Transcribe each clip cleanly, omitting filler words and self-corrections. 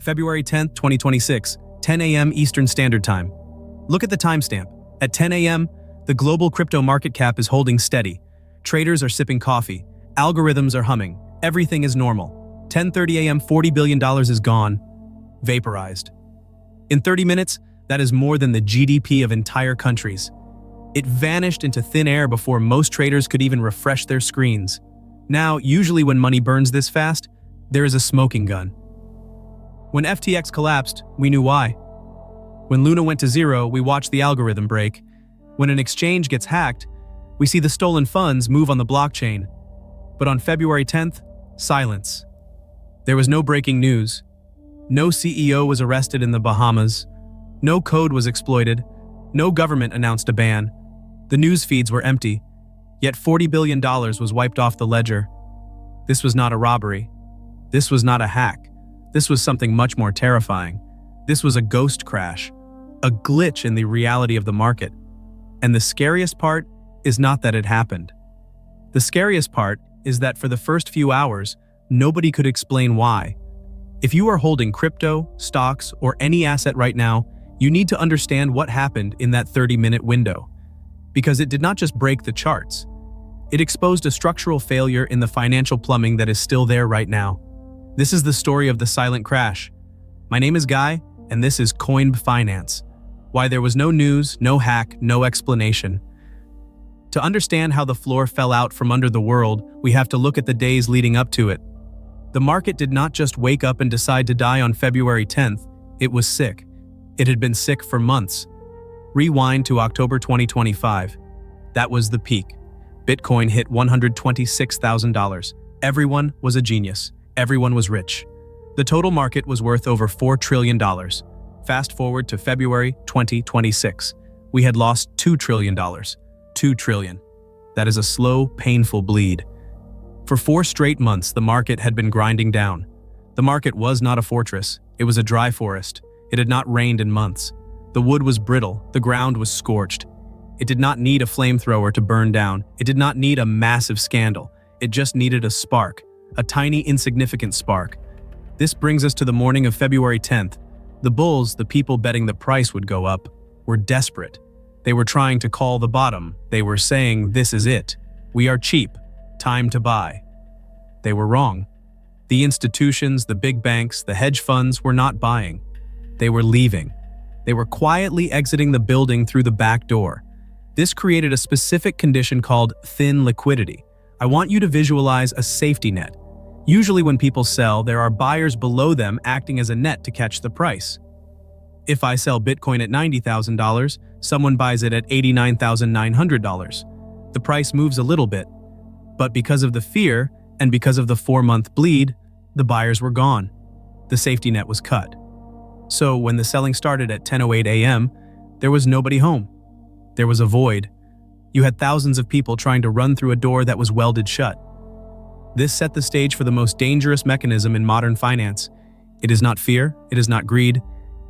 February 10th, 2026, 10 a.m. Eastern Standard Time. Look at the timestamp. At 10 a.m., the global crypto market cap is holding steady. Traders are sipping coffee. Algorithms are humming. Everything is normal. 10:30 a.m., $40 billion is gone. Vaporized. In 30 minutes, that is more than the GDP of entire countries. It vanished into thin air before most traders could even refresh their screens. Now, usually when money burns this fast, there is a smoking gun. When FTX collapsed, we knew why. When Luna went to zero, we watched the algorithm break. When an exchange gets hacked, we see the stolen funds move on the blockchain. But on February 10th, silence. There was no breaking news. No CEO was arrested in the Bahamas. No code was exploited. No government announced a ban. The news feeds were empty. Yet $40 billion was wiped off the ledger. This was not a robbery. This was not a hack. This was something much more terrifying. This was a ghost crash, a glitch in the reality of the market. And the scariest part is not that it happened. The scariest part is that for the first few hours, nobody could explain why. If you are holding crypto, stocks, or any asset right now, you need to understand what happened in that 30-minute window. Because it did not just break the charts. It exposed a structural failure in the financial plumbing that is still there right now. This is the story of the silent crash. My name is Guy, and this is Coin Finance. Why there was no news, no hack, no explanation. To understand how the floor fell out from under the world, we have to look at the days leading up to it. The market did not just wake up and decide to die on February 10th, it was sick. It had been sick for months. Rewind to October 2025. That was the peak. Bitcoin hit $126,000. Everyone was a genius. Everyone was rich. The total market was worth over $4 trillion. Fast forward to February 2026. We had lost $2 trillion. $2 trillion. That is a slow, painful bleed. For 4 straight months, the market had been grinding down. The market was not a fortress. It was a dry forest. It had not rained in months. The wood was brittle. The ground was scorched. It did not need a flamethrower to burn down. It did not need a massive scandal. It just needed a spark. A tiny, insignificant spark. This brings us to the morning of February 10th. The bulls, the people betting the price would go up, were desperate. They were trying to call the bottom. They were saying, "This is it. We are cheap. Time to buy." They were wrong. The institutions, the big banks, the hedge funds were not buying. They were leaving. They were quietly exiting the building through the back door. This created a specific condition called thin liquidity. I want you to visualize a safety net. Usually when people sell, there are buyers below them acting as a net to catch the price. If I sell Bitcoin at $90,000, someone buys it at $89,900. The price moves a little bit. But because of the fear and because of the 4-month bleed, the buyers were gone. The safety net was cut. So when the selling started at 10:08 a.m., there was nobody home. There was a void. You had thousands of people trying to run through a door that was welded shut. This set the stage for the most dangerous mechanism in modern finance. It is not fear, it is not greed,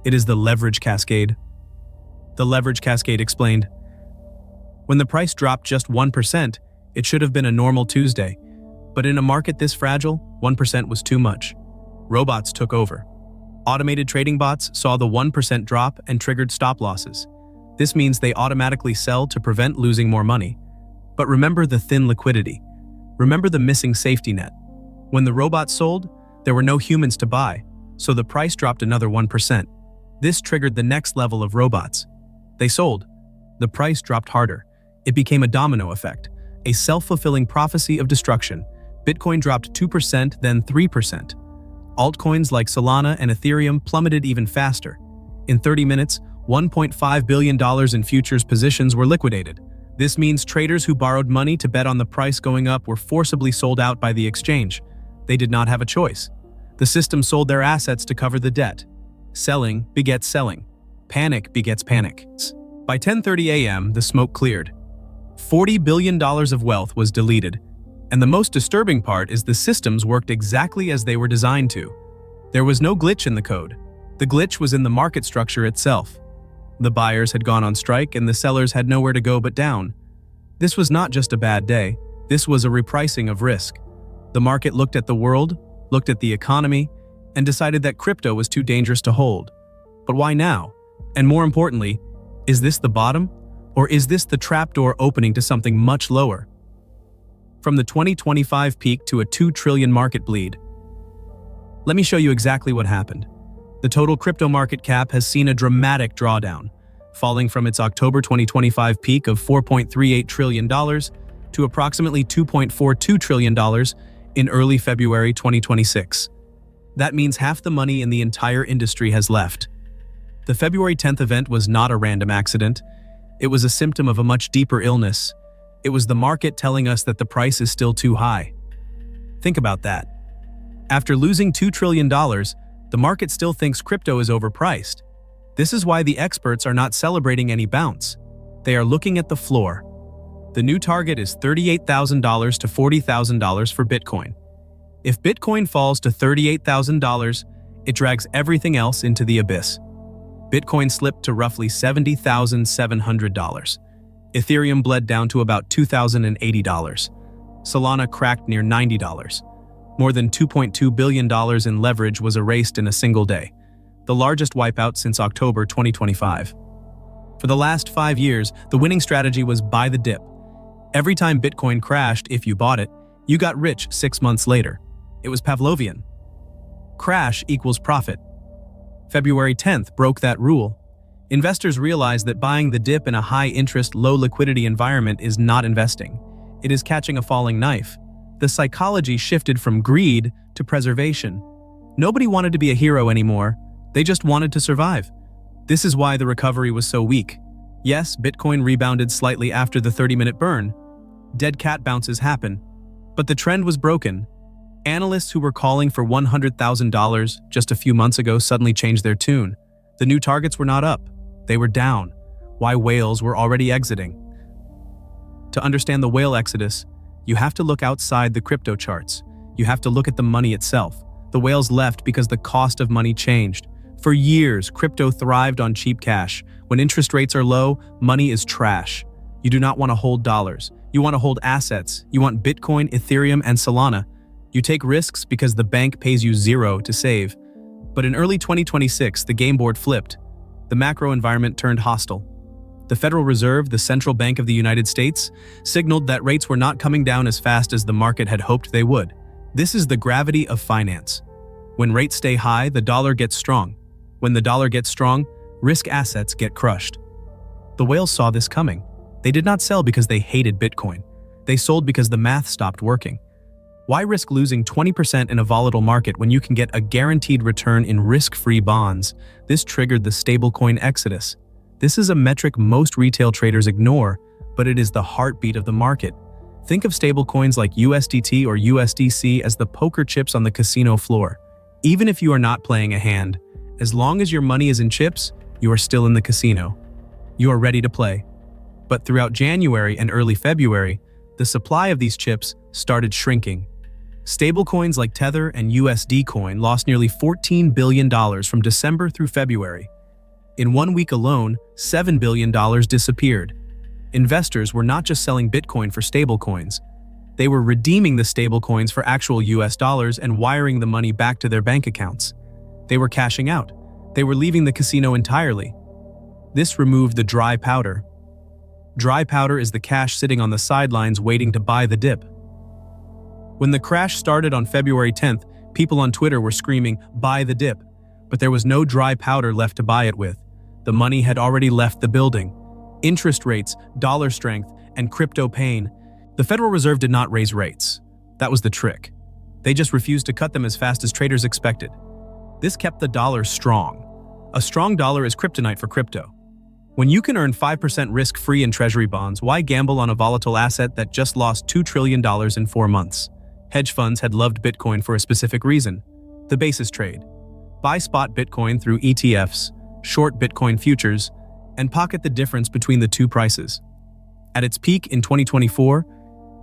it is the leverage cascade. The leverage cascade explained. When the price dropped just 1%, it should have been a normal Tuesday. But in a market this fragile, 1% was too much. Robots took over. Automated trading bots saw the 1% drop and triggered stop losses. This means they automatically sell to prevent losing more money. But remember the thin liquidity. Remember the missing safety net. When the robots sold, there were no humans to buy, so the price dropped another 1%. This triggered the next level of robots. They sold. The price dropped harder. It became a domino effect, a self-fulfilling prophecy of destruction. Bitcoin dropped 2%, then 3%. Altcoins like Solana and Ethereum plummeted even faster. In 30 minutes, $1.5 billion in futures positions were liquidated. This means traders who borrowed money to bet on the price going up were forcibly sold out by the exchange. They did not have a choice. The system sold their assets to cover the debt. Selling begets selling. Panic begets panic. By 10:30 a.m., the smoke cleared. $40 billion of wealth was deleted. And the most disturbing part is the systems worked exactly as they were designed to. There was no glitch in the code. The glitch was in the market structure itself. The buyers had gone on strike and the sellers had nowhere to go but down. This was not just a bad day, this was a repricing of risk. The market looked at the world, looked at the economy, and decided that crypto was too dangerous to hold. But why now? And more importantly, is this the bottom? Or is this the trapdoor opening to something much lower? From the 2025 peak to a 2 trillion market bleed. Let me show you exactly what happened. The total crypto market cap has seen a dramatic drawdown, falling from its October 2025 peak of $4.38 trillion to approximately $2.42 trillion in early February 2026. That means half the money in the entire industry has left. The February 10th event was not a random accident. It was a symptom of a much deeper illness. It was the market telling us that the price is still too high. Think about that. After losing $2 trillion, the market still thinks crypto is overpriced. This is why the experts are not celebrating any bounce. They are looking at the floor. The new target is $38,000 to $40,000 for Bitcoin. If Bitcoin falls to $38,000, it drags everything else into the abyss. Bitcoin slipped to roughly $70,700. Ethereum bled down to about $2,080. Solana cracked near $90. More than $2.2 billion in leverage was erased in a single day, the largest wipeout since October 2025. For the last 5 years, the winning strategy was buy the dip. Every time Bitcoin crashed, if you bought it, you got rich 6 months later. It was Pavlovian. Crash equals profit. February 10th broke that rule. Investors realized that buying the dip in a high-interest, low-liquidity environment is not investing. It is catching a falling knife. The psychology shifted from greed to preservation. Nobody wanted to be a hero anymore. They just wanted to survive. This is why the recovery was so weak. Yes, Bitcoin rebounded slightly after the 30-minute burn. Dead cat bounces happen. But the trend was broken. Analysts who were calling for $100,000 just a few months ago suddenly changed their tune. The new targets were not up. They were down. Why whales were already exiting. To understand the whale exodus, you have to look outside the crypto charts. You have to look at the money itself. The whales left because the cost of money changed. For years, crypto thrived on cheap cash. When interest rates are low, money is trash. You do not want to hold dollars. You want to hold assets. You want Bitcoin, Ethereum, and Solana. You take risks because the bank pays you zero to save. But in early 2026, the game board flipped. The macro environment turned hostile. The Federal Reserve, the central bank of the United States, signaled that rates were not coming down as fast as the market had hoped they would. This is the gravity of finance. When rates stay high, the dollar gets strong. When the dollar gets strong, risk assets get crushed. The whales saw this coming. They did not sell because they hated Bitcoin. They sold because the math stopped working. Why risk losing 20% in a volatile market when you can get a guaranteed return in risk-free bonds? This triggered the stablecoin exodus. This is a metric most retail traders ignore, but it is the heartbeat of the market. Think of stablecoins like USDT or USDC as the poker chips on the casino floor. Even if you are not playing a hand, as long as your money is in chips, you are still in the casino. You are ready to play. But throughout January and early February, the supply of these chips started shrinking. Stablecoins like Tether and USD Coin lost nearly $14 billion from December through February. In 1 week alone, $7 billion disappeared. Investors were not just selling Bitcoin for stablecoins. They were redeeming the stablecoins for actual US dollars and wiring the money back to their bank accounts. They were cashing out. They were leaving the casino entirely. This removed the dry powder. Dry powder is the cash sitting on the sidelines waiting to buy the dip. When the crash started on February 10th, people on Twitter were screaming, "Buy the dip," but there was no dry powder left to buy it with. The money had already left the building. Interest rates, dollar strength, and crypto pain. The Federal Reserve did not raise rates. That was the trick. They just refused to cut them as fast as traders expected. This kept the dollar strong. A strong dollar is kryptonite for crypto. When you can earn 5% risk-free in treasury bonds, why gamble on a volatile asset that just lost $2 trillion in 4 months? Hedge funds had loved Bitcoin for a specific reason: the basis trade. Buy spot Bitcoin through ETFs, short Bitcoin futures, and pocket the difference between the two prices. At its peak in 2024,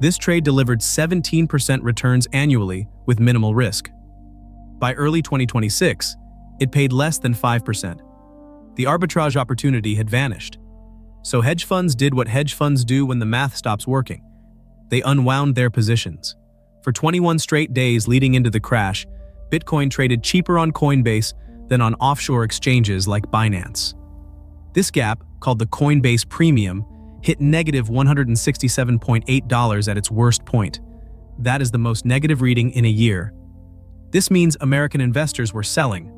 this trade delivered 17% returns annually with minimal risk. By early 2026, it paid less than 5%. The arbitrage opportunity had vanished. So hedge funds did what hedge funds do when the math stops working. They unwound their positions. For 21 straight days leading into the crash, Bitcoin traded cheaper on Coinbase than on offshore exchanges like Binance. This gap, called the Coinbase Premium, hit negative $167.8 at its worst point. That is the most negative reading in a year. This means American investors were selling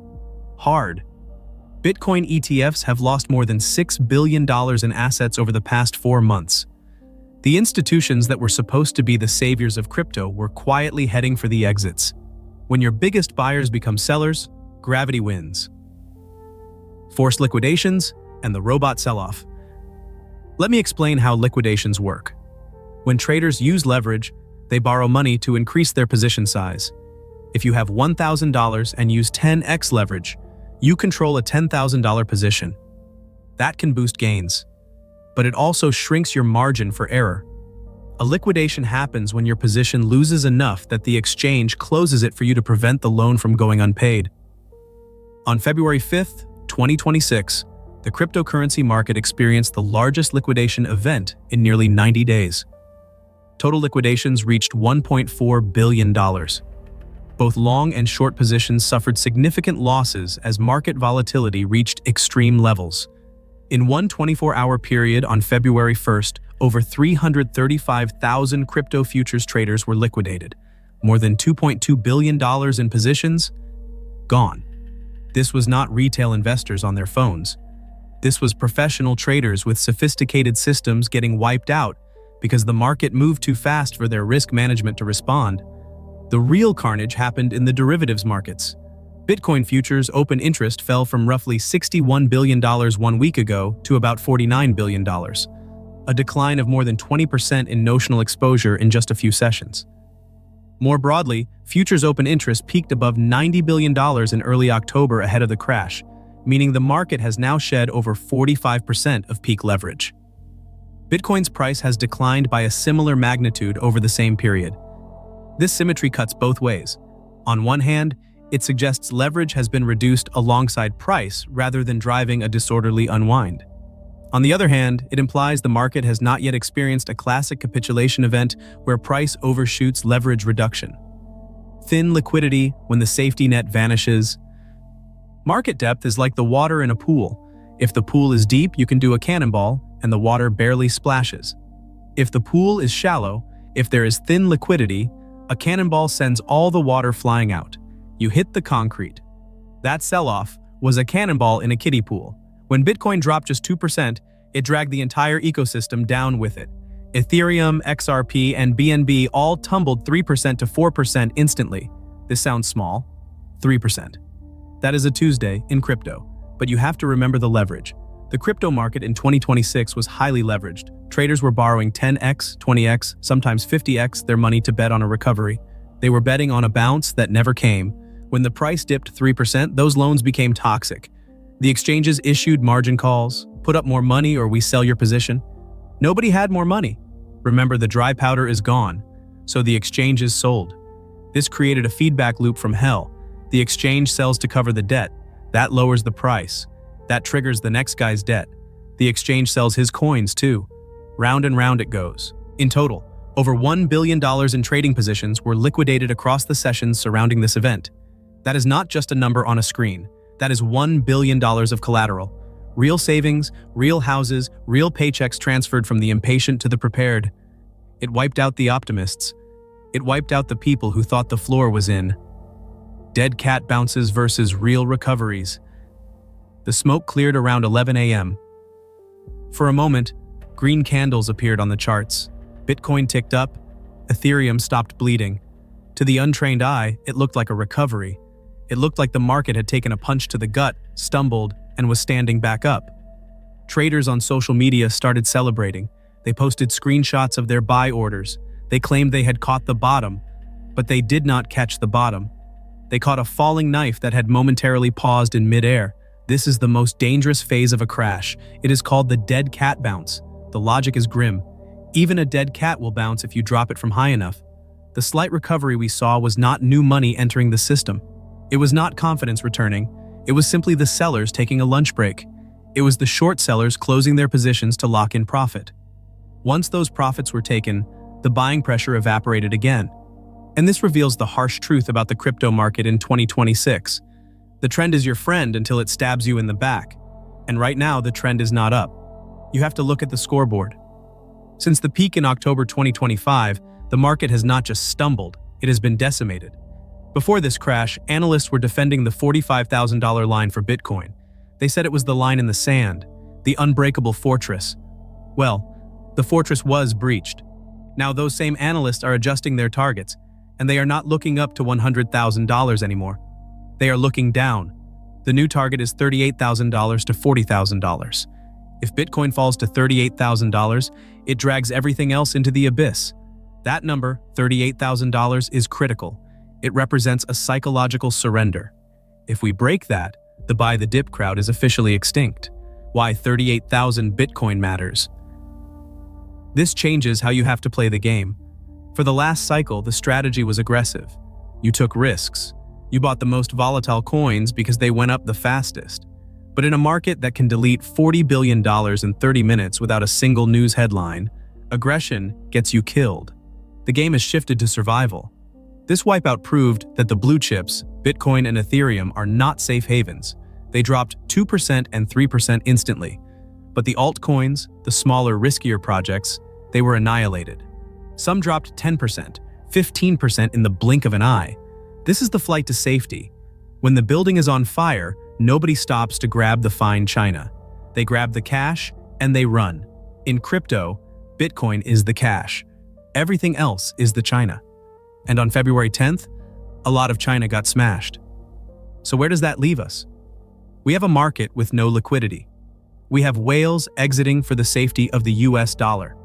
hard. Bitcoin ETFs have lost more than $6 billion in assets over the past 4 months. The institutions that were supposed to be the saviors of crypto were quietly heading for the exits. When your biggest buyers become sellers, gravity wins. Forced liquidations and the robot sell-off. Let me explain how liquidations work. When traders use leverage, they borrow money to increase their position size. If you have $1,000 and use 10x leverage, you control a $10,000 position. That can boost gains, but it also shrinks your margin for error. A liquidation happens when your position loses enough that the exchange closes it for you to prevent the loan from going unpaid. On February 5th, 2026, the cryptocurrency market experienced the largest liquidation event in nearly 90 days. Total liquidations reached $1.4 billion. Both long and short positions suffered significant losses as market volatility reached extreme levels. In one 24-hour period on February 1st, over 335,000 crypto futures traders were liquidated. More than $2.2 billion in positions gone. This was not retail investors on their phones. This was professional traders with sophisticated systems getting wiped out because the market moved too fast for their risk management to respond. The real carnage happened in the derivatives markets. Bitcoin futures open interest fell from roughly $61 billion 1 week ago to about $49 billion, a decline of more than 20% in notional exposure in just a few sessions. More broadly, futures open interest peaked above $90 billion in early October ahead of the crash, meaning the market has now shed over 45% of peak leverage. Bitcoin's price has declined by a similar magnitude over the same period. This symmetry cuts both ways. On one hand, it suggests leverage has been reduced alongside price rather than driving a disorderly unwind. On the other hand, it implies the market has not yet experienced a classic capitulation event where price overshoots leverage reduction. Thin liquidity when the safety net vanishes. Market depth is like the water in a pool. If the pool is deep, you can do a cannonball and the water barely splashes. If the pool is shallow, if there is thin liquidity, a cannonball sends all the water flying out. You hit the concrete. That sell-off was a cannonball in a kiddie pool. When Bitcoin dropped just 2%, it dragged the entire ecosystem down with it. Ethereum, XRP, and BNB all tumbled 3% to 4% instantly. This sounds small. 3%. That is a Tuesday in crypto. But you have to remember the leverage. The crypto market in 2026 was highly leveraged. Traders were borrowing 10x, 20x, sometimes 50x their money to bet on a recovery. They were betting on a bounce that never came. When the price dipped 3%, those loans became toxic. The exchanges issued margin calls, put up more money or we sell your position. Nobody had more money. Remember, the dry powder is gone, so the exchanges sold. This created a feedback loop from hell. The exchange sells to cover the debt. That lowers the price. That triggers the next guy's debt. The exchange sells his coins too. Round and round it goes. In total, over $1 billion in trading positions were liquidated across the sessions surrounding this event. That is not just a number on a screen. That is $1 billion of collateral. Real savings, real houses, real paychecks transferred from the impatient to the prepared. It wiped out the optimists. It wiped out the people who thought the floor was in. Dead cat bounces versus real recoveries. The smoke cleared around 11 a.m. For a moment, green candles appeared on the charts. Bitcoin ticked up. Ethereum stopped bleeding. To the untrained eye, it looked like a recovery. It looked like the market had taken a punch to the gut, stumbled, and was standing back up. Traders on social media started celebrating. They posted screenshots of their buy orders. They claimed they had caught the bottom, but they did not catch the bottom. They caught a falling knife that had momentarily paused in midair. This is the most dangerous phase of a crash. It is called the dead cat bounce. The logic is grim. Even a dead cat will bounce if you drop it from high enough. The slight recovery we saw was not new money entering the system. It was not confidence returning. It was simply the sellers taking a lunch break. It was the short sellers closing their positions to lock in profit. Once those profits were taken, the buying pressure evaporated again. And this reveals the harsh truth about the crypto market in 2026. The trend is your friend until it stabs you in the back. And right now, the trend is not up. You have to look at the scoreboard. Since the peak in October 2025, the market has not just stumbled, it has been decimated. Before this crash, analysts were defending the $45,000 line for Bitcoin. They said it was the line in the sand, the unbreakable fortress. Well, the fortress was breached. Now those same analysts are adjusting their targets, and they are not looking up to $100,000 anymore. They are looking down. The new target is $38,000 to $40,000. If Bitcoin falls to $38,000, it drags everything else into the abyss. That number, $38,000, is critical. It represents a psychological surrender. If we break that, the buy the dip crowd is officially extinct. Why 38,000 Bitcoin matters. This changes how you have to play the game. For the last cycle, the strategy was aggressive. You took risks. You bought the most volatile coins because they went up the fastest. But in a market that can delete $40 billion in 30 minutes without a single news headline, aggression gets you killed. The game has shifted to survival. This wipeout proved that the blue chips, Bitcoin and Ethereum, are not safe havens. They dropped 2% and 3% instantly. But the altcoins, the smaller, riskier projects, they were annihilated. Some dropped 10%, 15% in the blink of an eye. This is the flight to safety. When the building is on fire, nobody stops to grab the fine china. They grab the cash and they run. In crypto, Bitcoin is the cash. Everything else is the china. And on February 10th, a lot of China got smashed. So where does that leave us? We have a market with no liquidity. We have whales exiting for the safety of the US dollar.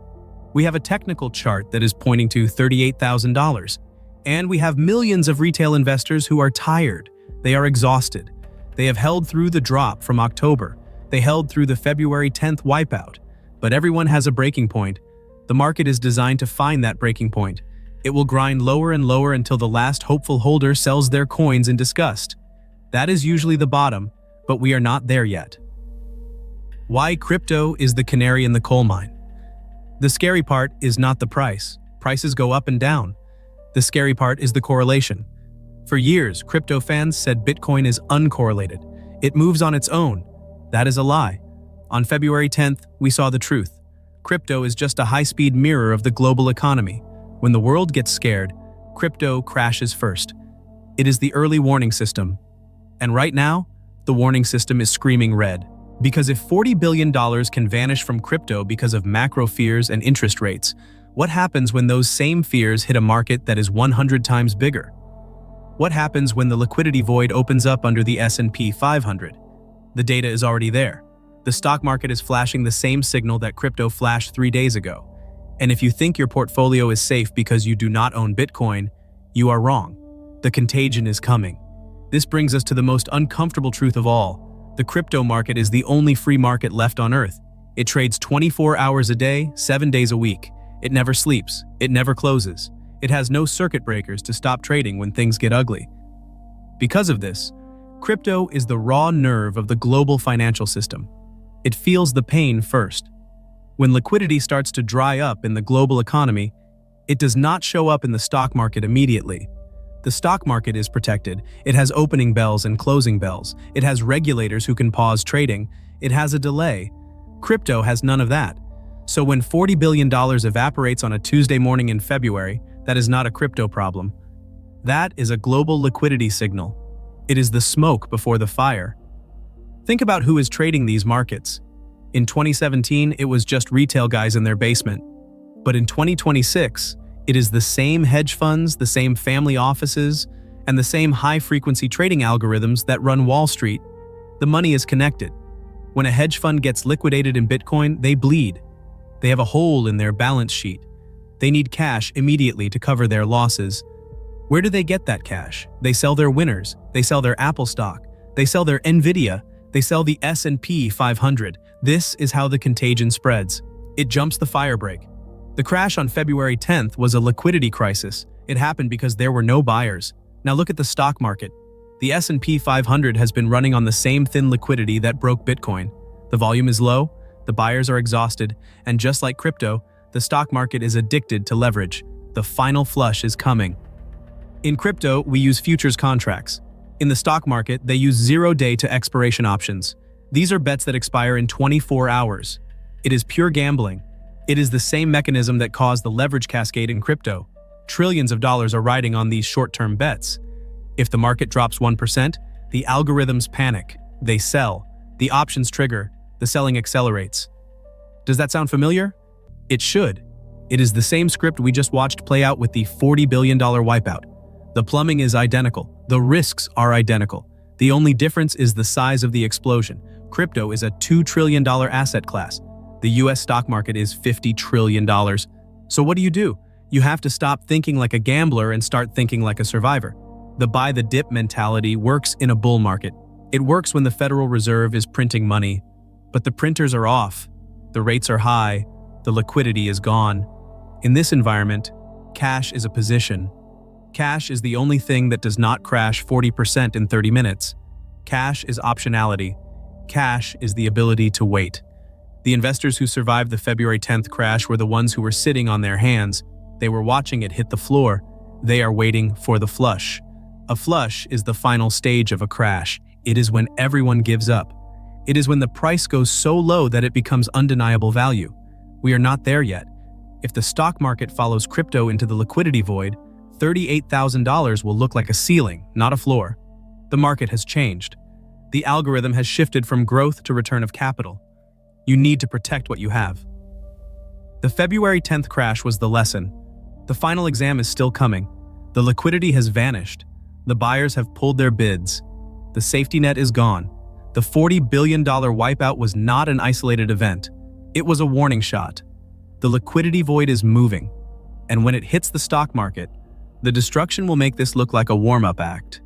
We have a technical chart that is pointing to $38,000. And we have millions of retail investors who are tired. They are exhausted. They have held through the drop from October. They held through the February 10th wipeout. But everyone has a breaking point. The market is designed to find that breaking point. It will grind lower and lower until the last hopeful holder sells their coins in disgust. That is usually the bottom, but we are not there yet. Why crypto is the canary in the coal mine? The scary part is not the price. Prices go up and down. The scary part is the correlation. For years, crypto fans said Bitcoin is uncorrelated. It moves on its own. That is a lie. On February 10th, we saw the truth. Crypto is just a high-speed mirror of the global economy. When the world gets scared, crypto crashes first. It is the early warning system. And right now, the warning system is screaming red. Because if $40 billion can vanish from crypto because of macro fears and interest rates, what happens when those same fears hit a market that is 100 times bigger? What happens when the liquidity void opens up under the S&P 500? The data is already there. The stock market is flashing the same signal that crypto flashed 3 days ago. And if you think your portfolio is safe because you do not own Bitcoin, you are wrong. The contagion is coming. This brings us to the most uncomfortable truth of all. The crypto market is the only free market left on Earth. It trades 24 hours a day, 7 days a week. It never sleeps. It never closes. It has no circuit breakers to stop trading when things get ugly. Because of this, crypto is the raw nerve of the global financial system. It feels the pain first. When liquidity starts to dry up in the global economy, it does not show up in the stock market immediately. The stock market is protected. It has opening bells and closing bells. It has regulators who can pause trading. It has a delay. Crypto has none of that. So when $40 billion evaporates on a Tuesday morning in February, that is not a crypto problem. That is a global liquidity signal. It is the smoke before the fire. Think about who is trading these markets. In 2017, it was just retail guys in their basement. But in 2026, it is the same hedge funds, the same family offices, and the same high-frequency trading algorithms that run Wall Street. The money is connected. When a hedge fund gets liquidated in Bitcoin, they bleed. They have a hole in their balance sheet. They need cash immediately to cover their losses. Where do they get that cash? They sell their winners. They sell their Apple stock. They sell their Nvidia. They sell the S&P 500. This is how the contagion spreads. It jumps the firebreak. The crash on February 10th was a liquidity crisis. It happened because there were no buyers. Now look at the stock market. The S&P 500 has been running on the same thin liquidity that broke Bitcoin. The volume is low, the buyers are exhausted, and just like crypto, the stock market is addicted to leverage. The final flush is coming. In crypto, we use futures contracts. In the stock market, they use zero-day to expiration options. These are bets that expire in 24 hours. It is pure gambling. It is the same mechanism that caused the leverage cascade in crypto. Trillions of dollars are riding on these short-term bets. If the market drops 1%, the algorithms panic. They sell. The options trigger. The selling accelerates. Does that sound familiar? It should. It is the same script we just watched play out with the $40 billion wipeout. The plumbing is identical. The risks are identical. The only difference is the size of the explosion. Crypto is a $2 trillion asset class. The US stock market is $50 trillion. So what do? You have to stop thinking like a gambler and start thinking like a survivor. The buy the dip mentality works in a bull market. It works when the Federal Reserve is printing money, but the printers are off. The rates are high. The liquidity is gone. In this environment, cash is a position. Cash is the only thing that does not crash 40% in 30 minutes. Cash is optionality. Cash is the ability to wait. The investors who survived the February 10th crash were the ones who were sitting on their hands. They were watching it hit the floor. They are waiting for the flush. A flush is the final stage of a crash. It is when everyone gives up. It is when the price goes so low that it becomes undeniable value. We are not there yet. If the stock market follows crypto into the liquidity void, $38,000 will look like a ceiling, not a floor. The market has changed. The algorithm has shifted from growth to return of capital. You need to protect what you have. The February 10th crash was the lesson. The final exam is still coming. The liquidity has vanished. The buyers have pulled their bids. The safety net is gone. The $40 billion wipeout was not an isolated event. It was a warning shot. The liquidity void is moving. And when it hits the stock market, the destruction will make this look like a warm-up act.